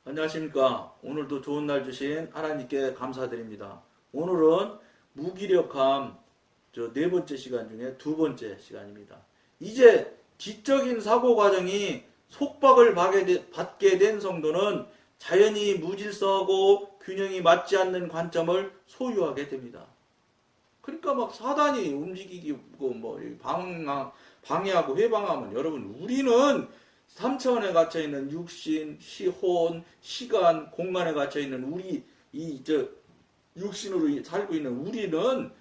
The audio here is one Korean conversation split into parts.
안녕하십니까. 오늘도 좋은 날 주신 하나님께 감사드립니다. 오늘은 무기력함 네 번째 시간 중에 두 번째 시간입니다. 이제 지적인 사고 과정이 속박을 받게 된 성도는 자연히 무질서하고 균형이 맞지 않는 관점을 소유하게 됩니다. 그러니까 막 사단이 움직이고 방해하고 회방하면 여러분 우리는 3차원에 갇혀있는 육신, 시혼, 시간, 공간에 갇혀있는 우리 육신으로 살고 있는 우리는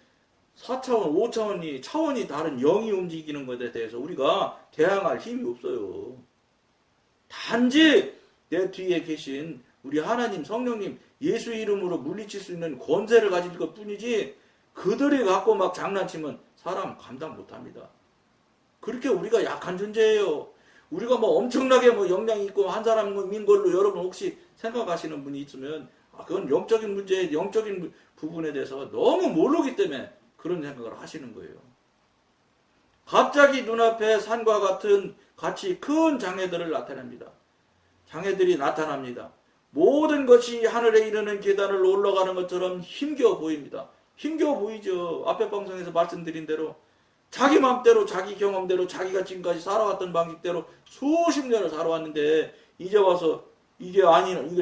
4차원, 5차원이 차원이 다른 영이 움직이는 것에 대해서 우리가 대항할 힘이 없어요. 단지 내 뒤에 계신 우리 하나님 성령님 예수 이름으로 물리칠 수 있는 권세를 가질 것 뿐이지 그들이 갖고 막 장난치면 사람 감당 못합니다. 그렇게 우리가 약한 존재예요. 우리가 엄청나게 역량이 있고 한 사람인 걸로 여러분 혹시 생각하시는 분이 있으면 그건 영적인 문제, 영적인 부분에 대해서 너무 모르기 때문에 그런 생각을 하시는 거예요. 갑자기 눈앞에 산과 같이 큰 장애들을 나타냅니다. 장애들이 나타납니다. 모든 것이 하늘에 이르는 계단을 올라가는 것처럼 힘겨워 보입니다. 힘겨워 보이죠. 앞에 방송에서 말씀드린 대로 자기 마음대로 자기 경험대로 자기가 지금까지 살아왔던 방식대로 수십 년을 살아왔는데 이제 와서 이게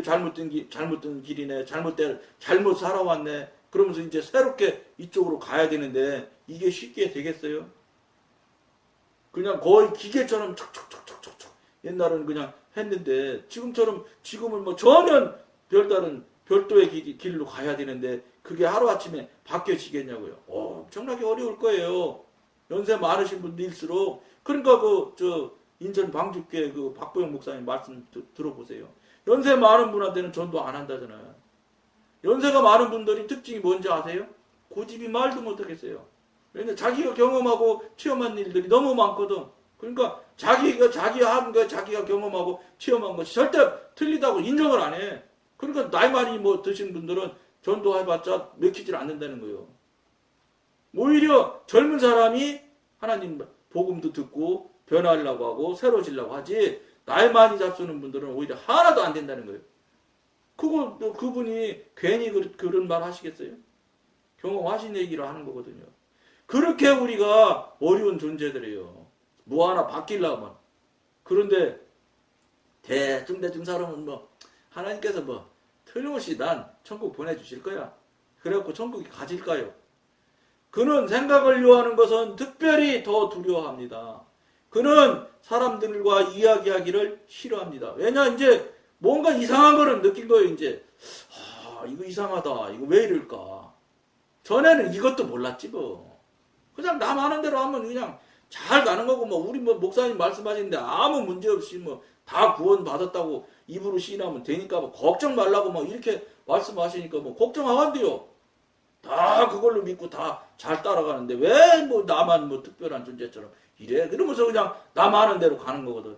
잘못된 길이네, 잘못 살아왔네, 그러면서 이제 새롭게 이쪽으로 가야 되는데 이게 쉽게 되겠어요? 그냥 거의 기계처럼 척척척척척 옛날은 그냥 했는데 지금은 전혀 별다른 별도의 길로 가야 되는데 그게 하루아침에 바뀌어지겠냐고요. 엄청나게 어려울 거예요. 연세 많으신 분들일수록. 그러니까 인천 방주교회 박보영 목사님 말씀 들어보세요. 연세 많은 분한테는 전도 안 한다잖아요. 연세가 많은 분들이 특징이 뭔지 아세요? 고집이 말도 못하겠어요. 왜냐면 자기가 경험하고 체험한 일들이 너무 많거든. 그러니까 자기가 한 거, 자기가 경험하고 체험한 것이 절대 틀리다고 인정을 안 해. 그러니까 나이 많이 드신 분들은 전도해봤자 맥히질 않는다는 거예요. 오히려 젊은 사람이 하나님 복음도 듣고 변하려고 하고 새로워지려고 하지 나이 많이 잡수는 분들은 오히려 하나도 안 된다는 거예요. 그분이 괜히 그런 말 하시겠어요? 경험하신 얘기를 하는 거거든요. 그렇게 우리가 어려운 존재들이에요. 뭐 하나 바뀌려면. 그런데 대충 사람은 하나님께서 틀림없이 난 천국 보내주실 거야. 그래갖고 천국에 가질까요? 그는 생각을 요하는 것은 특별히 더 두려워합니다. 그는 사람들과 이야기하기를 싫어합니다. 왜냐 이제 뭔가 이상한 거를 느낀 거예요. 이제 이거 이상하다. 이거 왜 이럴까? 전에는 이것도 몰랐지 그냥 남 하는 대로 하면 그냥 잘 가는 거고 우리 목사님 말씀하시는데 아무 문제 없이 다 구원 받았다고 입으로 시인하면 되니까 걱정 말라고 이렇게 말씀하시니까 걱정하간대요. 다 그걸로 믿고 다 잘 따라가는데 왜 나만 특별한 존재처럼 이래? 그러면서 그냥 남 하는 대로 가는 거거든.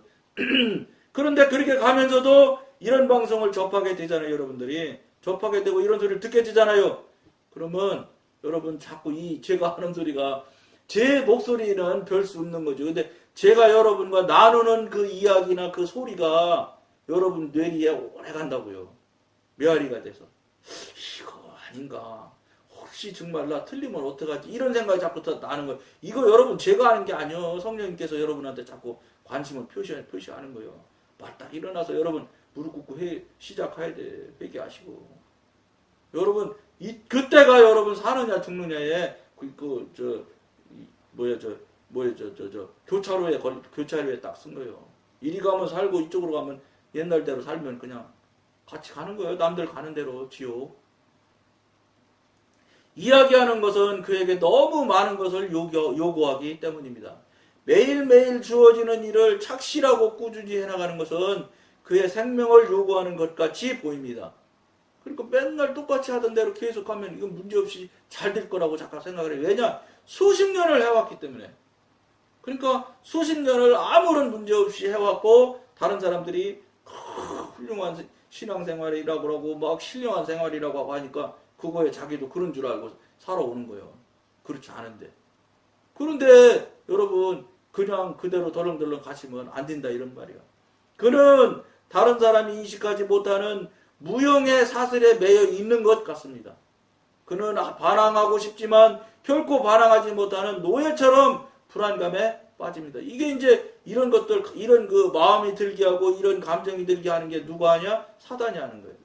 그런데 그렇게 가면서도 이런 방송을 접하게 되잖아요. 여러분들이 접하게 되고 이런 소리를 듣게 되잖아요. 그러면 여러분 자꾸 제가 하는 소리가 제 목소리는 별 수 없는 거죠. 근데 제가 여러분과 나누는 그 이야기나 그 소리가 여러분 뇌리에 오래 간다고요. 메아리가 돼서 이거 아닌가? 혹시 정말 나 틀리면 어떡하지? 이런 생각이 자꾸 나는 거예요. 이거 여러분 제가 하는 게 아니에요. 성령님께서 여러분한테 자꾸 관심을 표시하는 거예요. 맞딱 일어나서 여러분 무릎 꿇고 시작해야 돼. 회개하시고. 여러분 그때가 여러분 사느냐 죽느냐에 교차로에 딱 쓴 거예요. 이리 가면 살고 이쪽으로 가면 옛날대로 살면 그냥 같이 가는 거예요. 남들 가는 대로 지옥. 이야기하는 것은 그에게 너무 많은 것을 요구하기 때문입니다. 매일매일 주어지는 일을 착실하고 꾸준히 해나가는 것은 그의 생명을 요구하는 것 같이 보입니다. 그러니까 맨날 똑같이 하던 대로 계속하면 이건 문제없이 잘 될 거라고 잠깐 생각을 해요. 왜냐? 수십 년을 해왔기 때문에. 그러니까 수십 년을 아무런 문제없이 해왔고 다른 사람들이 훌륭한 신앙생활이라고 하고 신령한 생활이라고 하니까 그거에 자기도 그런 줄 알고 살아오는 거예요. 그렇지 않은데. 그런데 여러분 그냥 그대로 덜렁덜렁 가시면 안 된다 이런 말이에요. 그는 다른 사람이 인식하지 못하는 무형의 사슬에 매여 있는 것 같습니다. 그는 반항하고 싶지만 결코 반항하지 못하는 노예처럼 불안감에 빠집니다. 이게 이제 이런 것들, 이런 그 마음이 들게 하고 이런 감정이 들게 하는 게 누가 하냐? 사단이 하는 거예요.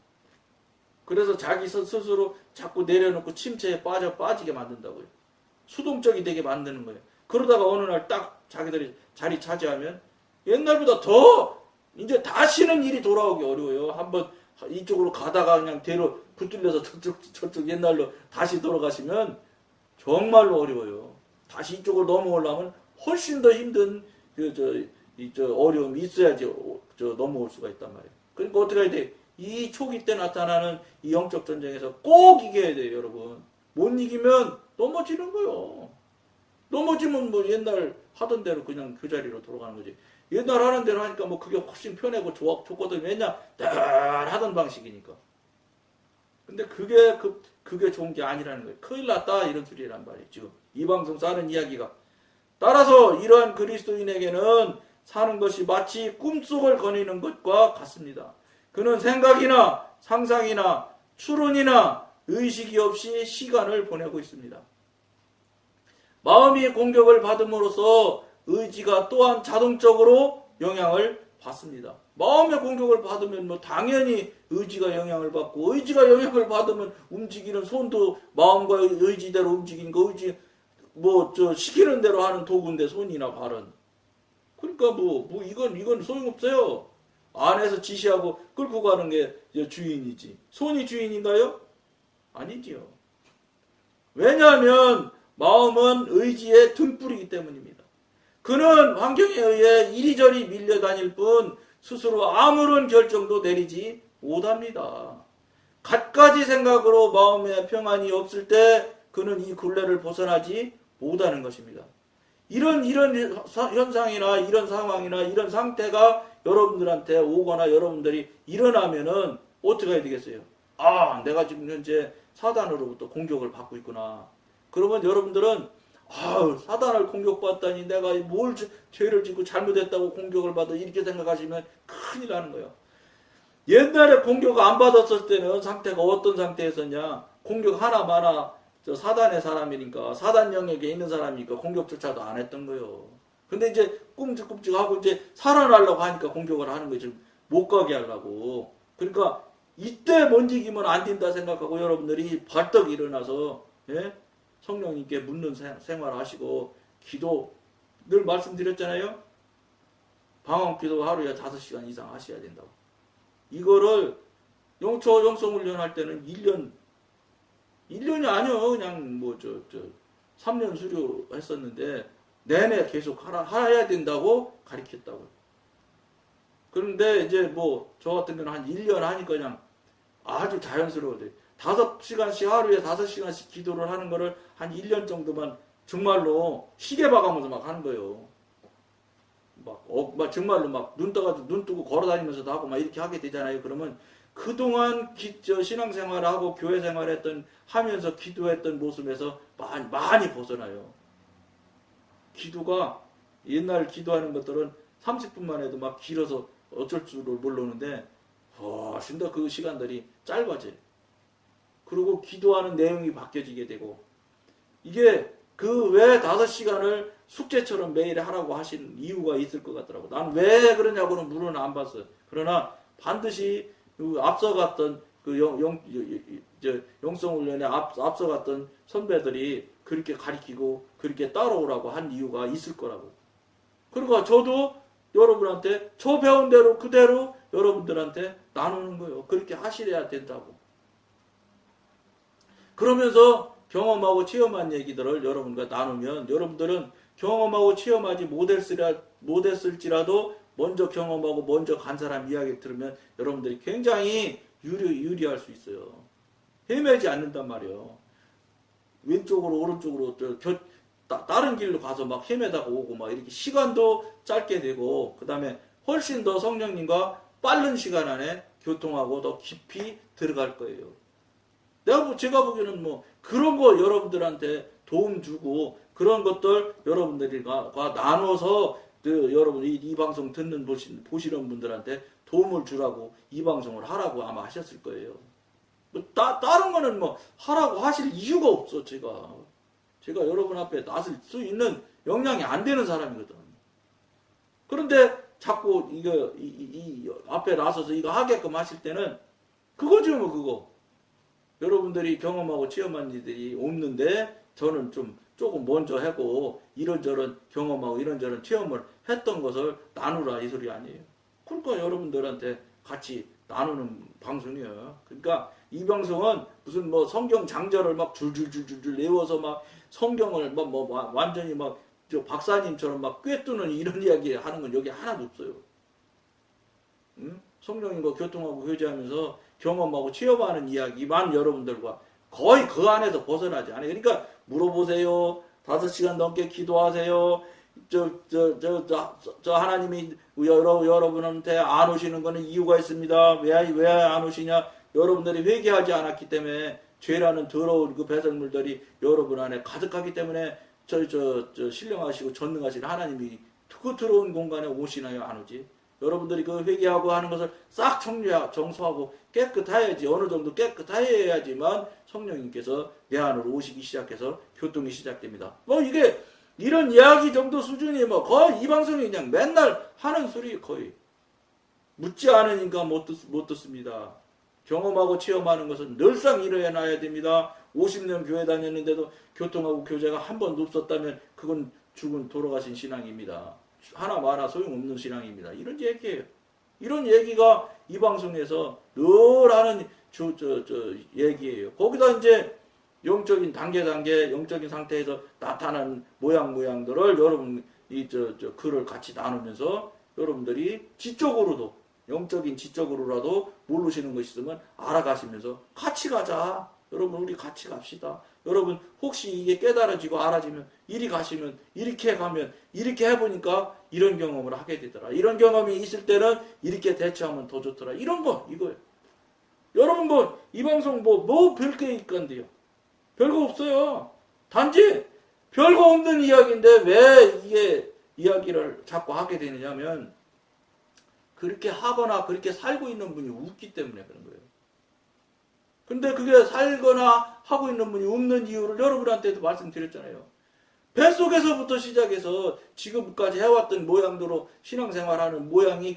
그래서 자기 스스로 자꾸 내려놓고 침체에 빠지게 만든다고요. 수동적이 되게 만드는 거예요. 그러다가 어느 날 딱 자기들이 자리 차지하면 옛날보다 더 이제 다시는 일이 돌아오기 어려워요. 한번 이쪽으로 가다가 그냥 대로 붙들려서 저쪽 옛날로 다시 돌아가시면 정말로 어려워요. 다시 이쪽으로 넘어오려면 훨씬 더 힘든 어려움이 있어야지 넘어올 수가 있단 말이에요. 그러니까 어떻게 해야 돼? 이 초기 때 나타나는 이 영적 전쟁에서 꼭 이겨야 돼요, 여러분. 못 이기면 넘어지는 거예요. 넘어지면 뭐 옛날 하던 대로 그냥 그 자리로 돌아가는 거지. 옛날 하는 대로 하니까 뭐 그게 훨씬 편하고 좋거든요. 왜냐? 늘 하던 방식이니까. 근데 그게 좋은 게 아니라는 거예요. 큰일 났다 이런 소리란 말이에요. 지금 이 방송에서 하는 이야기가. 따라서 이러한 그리스도인에게는 사는 것이 마치 꿈속을 거니는 것과 같습니다. 그는 생각이나 상상이나 추론이나 의식이 없이 시간을 보내고 있습니다. 마음이 공격을 받음으로써 의지가 또한 자동적으로 영향을 받습니다. 마음의 공격을 받으면 뭐 당연히 의지가 영향을 받고, 의지가 영향을 받으면 움직이는 손도 마음과 의지대로 움직이는 거, 시키는 대로 하는 도구인데, 손이나 발은. 그러니까 이건 소용없어요. 안에서 지시하고 끌고 가는 게 주인이지. 손이 주인인가요? 아니지요. 왜냐하면 마음은 의지의 등불이기 때문입니다. 그는 환경에 의해 이리저리 밀려다닐 뿐 스스로 아무런 결정도 내리지 못합니다. 갖가지 생각으로 마음에 평안이 없을 때 그는 이 굴레를 벗어나지 못하는 것입니다. 이런 현상이나 이런 상황이나 이런 상태가 여러분들한테 오거나 여러분들이 일어나면은 어떻게 해야 되겠어요? 아, 내가 지금 현재 사단으로부터 공격을 받고 있구나. 그러면 여러분들은 사단을 공격받다니 내가 뭘 죄를 짓고 잘못했다고 공격을 받아 이렇게 생각하시면 큰일 나는 거예요. 옛날에 공격 안 받았을 때는 상태가 어떤 상태였었냐? 공격 하나마나 사단의 사람이니까, 사단 영역에 있는 사람이니까 공격조차도 안 했던 거예요. 근데 이제 끔찍끔찍하고 이제 살아나려고 하니까 공격을 하는 거예요. 지금 못 가게 하려고. 그러니까 이때 못 이기면 안 된다 생각하고 여러분들이 벌떡 일어나서 성령님께 묻는 생활을 하시고, 기도 늘 말씀드렸잖아요. 방언기도 하루에 5시간 이상 하셔야 된다고. 이거를 영성훈련 할 때는 1년이 아니요. 그냥 3년 수료했었는데 내내 계속 해야 된다고 가르쳤다고요. 그런데 이제 저 같은 경우는 한 1년 하니까 그냥 아주 자연스러워져요. 5시간씩 하루에 5시간씩 기도를 하는 거를 한 1년 정도만 정말로 시계 봐가면서 막 하는 거예요. 정말로 눈 뜨고 걸어 다니면서도 하고 막 이렇게 하게 되잖아요. 그러면 그동안 신앙생활을 하고 교회 생활을 하면서 기도했던 모습에서 많이 벗어나요. 기도가 옛날 기도하는 것들은 30분만 해도 막 길어서 어쩔 줄을 모르는데 훨씬 더 그 시간들이 짧아져요. 그리고 기도하는 내용이 바뀌어지게 되고, 이게 그 왜 5시간을 숙제처럼 매일 하라고 하신 이유가 있을 것 같더라고. 난 왜 그러냐고는 물어는 안 봤어요. 그러나 반드시 앞서갔던 영성훈련에 앞서갔던 선배들이 그렇게 가르치고 그렇게 따라오라고 한 이유가 있을 거라고. 그러니까 저도 여러분한테 저 배운 대로 그대로 여러분들한테 나누는 거예요. 그렇게 하시려야 된다고. 그러면서 경험하고 체험한 얘기들을 여러분과 나누면 여러분들은 경험하고 체험하지 못했을지라도 먼저 경험하고 먼저 간 사람 이야기 들으면 여러분들이 굉장히 유리할 수 있어요. 헤매지 않는단 말이에요. 왼쪽으로 오른쪽으로 다른 길로 가서 막 헤매다가 오고 막 이렇게 시간도 짧게 되고, 그 다음에 훨씬 더 성령님과 빠른 시간 안에 교통하고 더 깊이 들어갈 거예요. 제가 보기에는 그런 거 여러분들한테 도움 주고 그런 것들 여러분들과 나눠서 여러분 이 방송 보시는 분들한테 도움을 주라고 이 방송을 하라고 아마 하셨을 거예요. 뭐 다른 거는 뭐 하라고 하실 이유가 없어. 제가 여러분 앞에 나설 수 있는 역량이 안 되는 사람이거든. 그런데 자꾸 이 앞에 나서서 이거 하게끔 하실 때는 그거죠, 뭐 그거. 여러분들이 경험하고 체험한 일들이 없는데 저는 조금 먼저 하고 이런저런 경험하고 이런저런 체험을 했던 것을 나누라 이 소리 아니에요. 그러니까 여러분들한테 같이 나누는 방송이에요. 그러니까 이 방송은 무슨 뭐 성경 장절을 막 줄줄줄줄 외워서 막 성경을 뭐 완전히 막 저 박사님처럼 막 꿰뚫는 이런 이야기 하는 건 여기 하나도 없어요. 응? 성령님과 교통하고 교제하면서 경험하고 체험하는 이야기만 여러분들과 거의 그 안에서 벗어나지 않아요. 그러니까 물어보세요. 5시간 넘게 기도하세요. 저 하나님이 여러분한테 안 오시는 거는 이유가 있습니다. 왜 안 오시냐? 여러분들이 회개하지 않았기 때문에 죄라는 더러운 그 배설물들이 여러분 안에 가득하기 때문에 신령하시고 전능하신 하나님이 그 들어온 공간에 오시나요? 안 오지? 여러분들이 그 회개하고 하는 것을 싹 정수하고 깨끗해야지. 어느 정도 깨끗해야지만 성령님께서 내 안으로 오시기 시작해서 교통이 시작됩니다. 뭐 이게 이런 이야기 정도 수준이 뭐 거의 이 방송이 그냥 맨날 하는 소리 거의. 묻지 않으니까 못 듣습니다. 경험하고 체험하는 것은 늘상 일어나야 됩니다. 50년 교회 다녔는데도 교통하고 교제가 한 번도 없었다면 그건 죽은 돌아가신 신앙입니다. 하나 마나 소용없는 신앙입니다. 이런 얘기예요. 이런 얘기가 이 방송에서 늘 하는 얘기예요. 거기다 이제 영적인 단계 영적인 상태에서 나타나는 모양들을 여러분 글을 같이 나누면서 여러분들이 지적으로도 영적인 지적으로라도 모르시는 것이 있으면 알아가시면서 같이 가자. 여러분 우리 같이 갑시다. 여러분 혹시 이게 깨달아지고 알아지면 이리 가시면 이렇게 가면 이렇게 해보니까 이런 경험을 하게 되더라. 이런 경험이 있을 때는 이렇게 대처하면 더 좋더라. 이런 거 이거예요. 여러분 뭐 이 방송 뭐 별게 있건데요. 별거 없어요. 단지 별거 없는 이야기인데 왜 이게 이야기를 자꾸 하게 되느냐면 그렇게 하거나 그렇게 살고 있는 분이 없기 때문에 그런 거예요. 근데 그게 살거나 하고 있는 분이 없는 이유를 여러분한테도 말씀드렸잖아요. 뱃속에서부터 시작해서 지금까지 해왔던 모양대로 신앙생활하는 모양이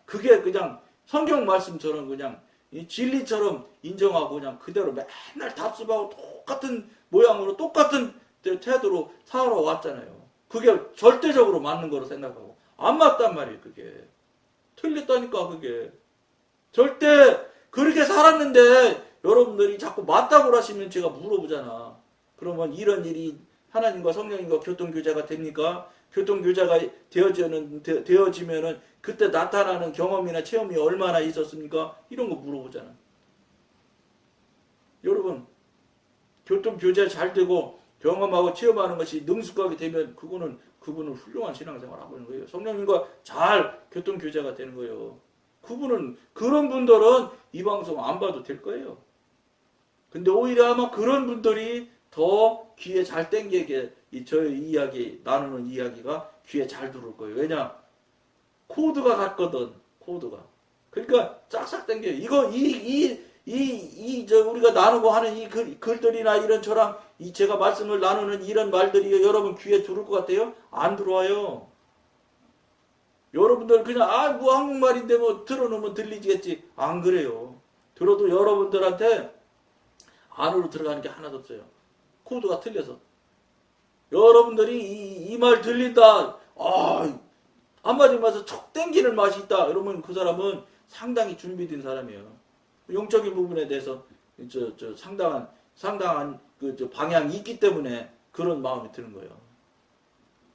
그게 그냥 성경 말씀처럼 그냥 진리처럼 인정하고 그냥 그대로 맨날 답습하고 똑같은 모양으로 똑같은 태도로 살아왔잖아요. 그게 절대적으로 맞는 거로 생각하고 안 맞단 말이에요. 그게 틀렸다니까. 그게 절대 그렇게 살았는데 여러분들이 자꾸 맞다고 하시면 제가 물어보잖아. 그러면 이런 일이 하나님과 성령님과 교통교제가 됩니까? 교통교제가 되어지면은 그때 나타나는 경험이나 체험이 얼마나 있었습니까? 이런 거 물어보잖아. 여러분 교통교제 잘 되고 경험하고 체험하는 것이 능숙하게 되면 그분은 훌륭한 신앙생활을 하고 있는 거예요. 성령님과 잘 교통교제가 되는 거예요. 그런 분들은 이 방송 안 봐도 될 거예요. 근데 오히려 아마 그런 분들이 더 귀에 잘 땡기게 저희 이야기 나누는 이야기가 귀에 잘 들어올 거예요. 왜냐? 코드가 같거든. 코드가. 그러니까 싹싹 땡겨요. 우리가 나누고 하는 이 글들이나 이런 저랑 제가 말씀을 나누는 이런 말들이 여러분 귀에 들어올 것 같아요? 안 들어와요. 여러분들 그냥 뭐 한국말인데 뭐 들어놓으면 들리겠지. 안 그래요. 들어도 여러분들한테 안으로 들어가는 게 하나도 없어요. 코드가 틀려서. 여러분들이 이 말 들린다. 한마디 말해서 척 땡기는 맛이 있다. 이러면 그 사람은 상당히 준비된 사람이에요. 영적인 부분에 대해서 상당한 방향이 있기 때문에 그런 마음이 드는 거예요.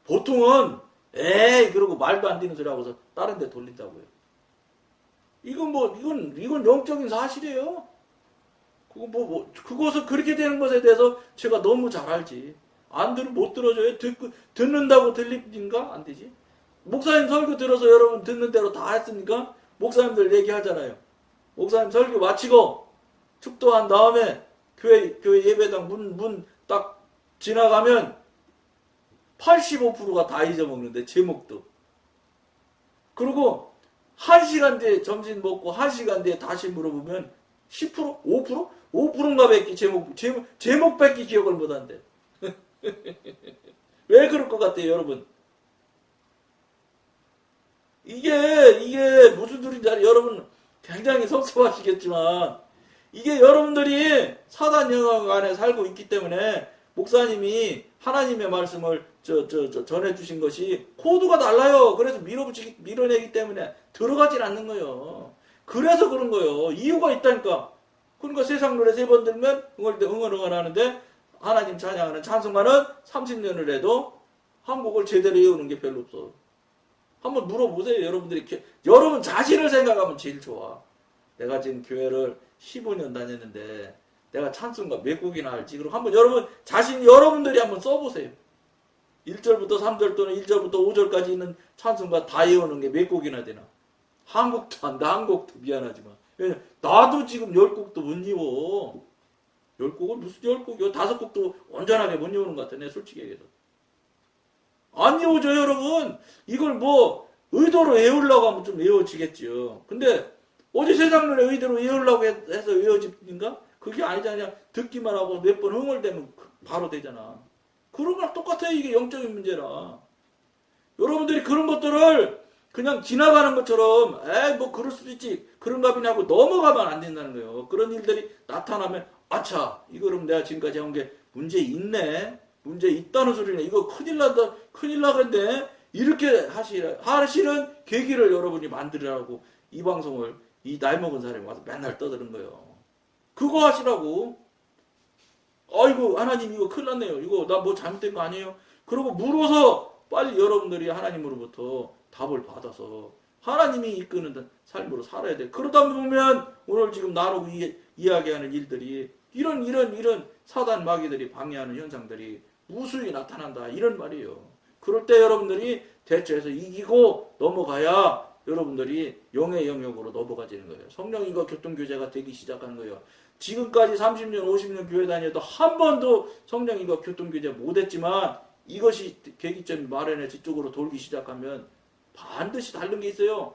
보통은 에이 그러고 말도 안 되는 소리 하고서 다른 데 돌린다고요. 이건 영적인 사실이에요. 그것을 그렇게 되는 것에 대해서 제가 너무 잘 알지. 못 들어줘요. 듣는다고 들립니까? 안 되지. 목사님 설교 들어서 여러분 듣는 대로 다 했습니까? 목사님들 얘기하잖아요. 목사님 설교 마치고 축도한 다음에 교회 예배당 문 딱 지나가면 85%가 다 잊어먹는데 제목도. 그리고 1시간 뒤에 점심 먹고 1시간 뒤에 다시 물어보면 10%? 5%? 5%인가 뱉기 제목 뱉기 기억을 못한대. 왜 그럴 것 같아요, 여러분? 이게 무슨 소린지 알아요? 여러분 굉장히 섭섭하시겠지만 이게 여러분들이 사단 영역 안에 살고 있기 때문에 목사님이 하나님의 말씀을 전해주신 것이 코드가 달라요. 그래서 밀어내기 때문에 들어가질 않는 거예요. 그래서 그런 거예요. 이유가 있다니까. 그러니까 세상 노래 3번 들면 응얼응얼 하는데 하나님 찬양하는 찬송가는 30년을 해도 한국을 제대로 외우는 게 별로 없어. 한번 물어보세요. 여러분 자신을 생각하면 제일 좋아. 내가 지금 교회를 15년 다녔는데 내가 찬송가 몇 곡이나 알지? 그리고 한번 여러분들이 한번 써보세요. 1절부터 3절 또는 1절부터 5절까지 있는 찬송가 다 외우는 게 몇 곡이나 되나? 한 곡도 안 돼. 한 곡도 미안하지만. 나도 지금 10곡도 못 외워. 10곡은 무슨 10곡이요? 5곡도 온전하게 못 외우는 것 같아. 내 솔직히 얘기해서. 안 외워져, 여러분. 이걸 뭐 의도로 외우려고 하면 좀 외워지겠죠. 근데 어디 세상 노래 의도로 외우려고 해서 외워집니까? 그게 아니잖아. 듣기만 하고 몇 번 흥얼대면 바로 되잖아. 그런 거랑 똑같아요. 이게 영적인 문제라. 여러분들이 그런 것들을 그냥 지나가는 것처럼 뭐 그럴 수도 있지. 그런가 보냐 하고 넘어가면 안 된다는 거예요. 그런 일들이 나타나면 아차 이거는 내가 지금까지 한 게 문제 있네. 문제 있다는 소리네. 이거 큰일 나건데 이렇게 하시는 계기를 여러분이 만들으라고 이 방송을 이 나이 먹은 사람이 와서 맨날 떠드는 거예요. 그거 하시라고. 아이고 하나님 이거 큰일 났네요. 이거 나 뭐 잘못된 거 아니에요? 그러고 물어서 빨리 여러분들이 하나님으로부터 답을 받아서 하나님이 이끄는 삶으로 살아야 돼. 그러다 보면 오늘 지금 나누고 이야기하는 일들이 이런 사단 마귀들이 방해하는 현상들이 무수히 나타난다. 이런 말이에요. 그럴 때 여러분들이 대처해서 이기고 넘어가야 여러분들이 영의 영역으로 넘어가지는 거예요. 성령님과 교통교제가 되기 시작하는 거예요. 지금까지 30년, 50년 교회 다녀도 한 번도 성령님과 교통교제 못했지만 이것이 계기점이 마련해서 이쪽으로 돌기 시작하면 반드시 다른 게 있어요.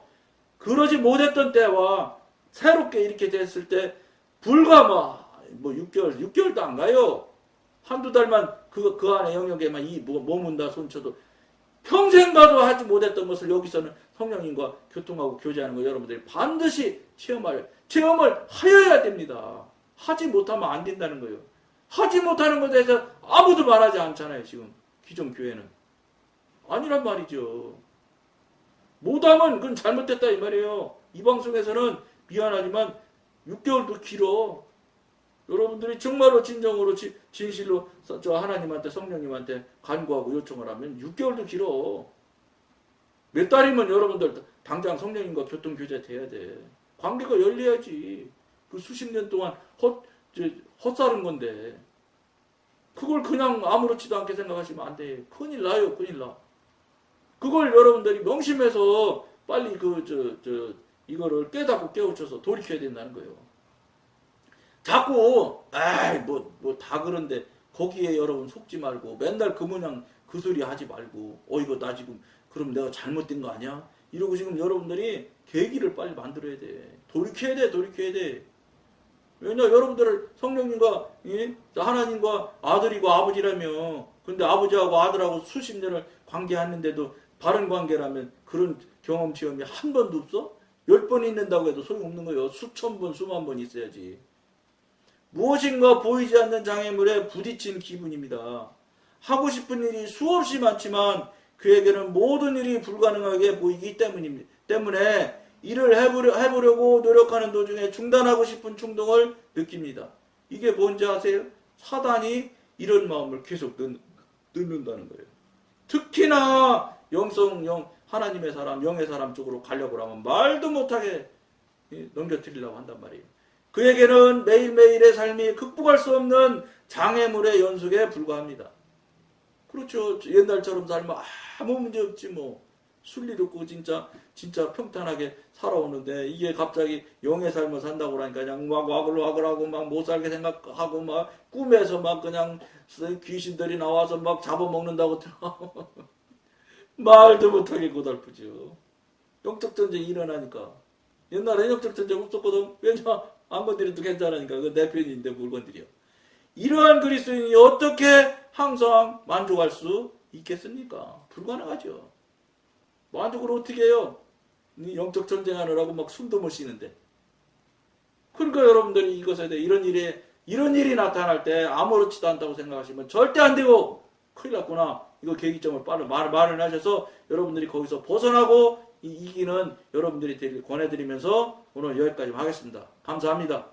그러지 못했던 때와 새롭게 이렇게 됐을 때 불과 뭐 6개월도 안 가요. 한두 달만 그 안에 영역에만 머문다 손쳐도 평생 가도 하지 못했던 것을 여기서는 성령님과 교통하고 교제하는 거 여러분들이 반드시 체험을 하여야 됩니다. 하지 못하면 안 된다는 거예요. 하지 못하는 것에 대해서 아무도 말하지 않잖아요. 지금 기존 교회는. 아니란 말이죠. 못하면 그건 잘못됐다 이 말이에요. 이 방송에서는 미안하지만 6개월도 길어. 여러분들이 정말로 진정으로 진실로 저 하나님한테 성령님한테 간구하고 요청을 하면 6개월도 길어. 몇 달이면 여러분들 당장 성령님과 교통교제 돼야 돼. 관계가 열려야지. 그 수십 년 동안 헛살은 건데 그걸 그냥 아무렇지도 않게 생각하시면 안 돼. 큰일 나요. 큰일 나. 그걸 여러분들이 명심해서 빨리 이거를 깨닫고 깨우쳐서 돌이켜야 된다는 거예요. 자꾸 뭐 다 그런데 거기에 여러분 속지 말고 맨날 그 모양 그 소리 하지 말고 이거 나 지금 그럼 내가 잘못된 거 아니야? 이러고 지금 여러분들이 계기를 빨리 만들어야 돼. 돌이켜야 돼. 왜냐 여러분들을 성령님과 하나님과 아들이고 아버지라며 근데 아버지하고 아들하고 수십 년을 관계하는데도 바른 관계라면 그런 경험 체험이 한 번도 없어? 10번 있는다고 해도 소용없는 거예요. 수천 번 수만 번 있어야지. 무엇인가 보이지 않는 장애물에 부딪힌 기분입니다. 하고 싶은 일이 수없이 많지만 그에게는 모든 일이 불가능하게 보이기 때문에 일을 해보려고 노력하는 도중에 중단하고 싶은 충동을 느낍니다. 이게 뭔지 아세요? 사단이 이런 마음을 계속 넣는다는 거예요. 특히나 하나님의 사람, 영의 사람 쪽으로 가려고 하면 말도 못하게 넘겨뜨리려고 한단 말이에요. 그에게는 매일매일의 삶이 극복할 수 없는 장애물의 연속에 불과합니다. 그렇죠. 옛날처럼 살면 아무 문제 없지 뭐. 순리를 없고 진짜 평탄하게 살아오는데 이게 갑자기 영의 삶을 산다고 그러니까 그냥 막 와글와글하고 막 못 살게 생각하고 막 꿈에서 막 그냥 귀신들이 나와서 막 잡아먹는다고 말도 못하게 고달프죠. 영적 전쟁이 일어나니까. 옛날에 영적 전쟁 없었거든. 왜냐? 안 건드려도 괜찮으니까. 그 내 편인데 뭘 건드려. 이러한 그리스도인이 어떻게 항상 만족할 수 있겠습니까? 불가능하죠. 만족을 어떻게 해요? 영적 전쟁하느라고 막 숨도 못 쉬는데. 그러니까 여러분들이 이것에 대해 이런 일이 나타날 때 아무렇지도 않다고 생각하시면 절대 안 되고, 큰일 났구나. 이거 계기점을 빨리 말을 하셔서 여러분들이 거기서 벗어나고 이기는 여러분들이 되길 권해드리면서 오늘 여기까지 하겠습니다. 감사합니다.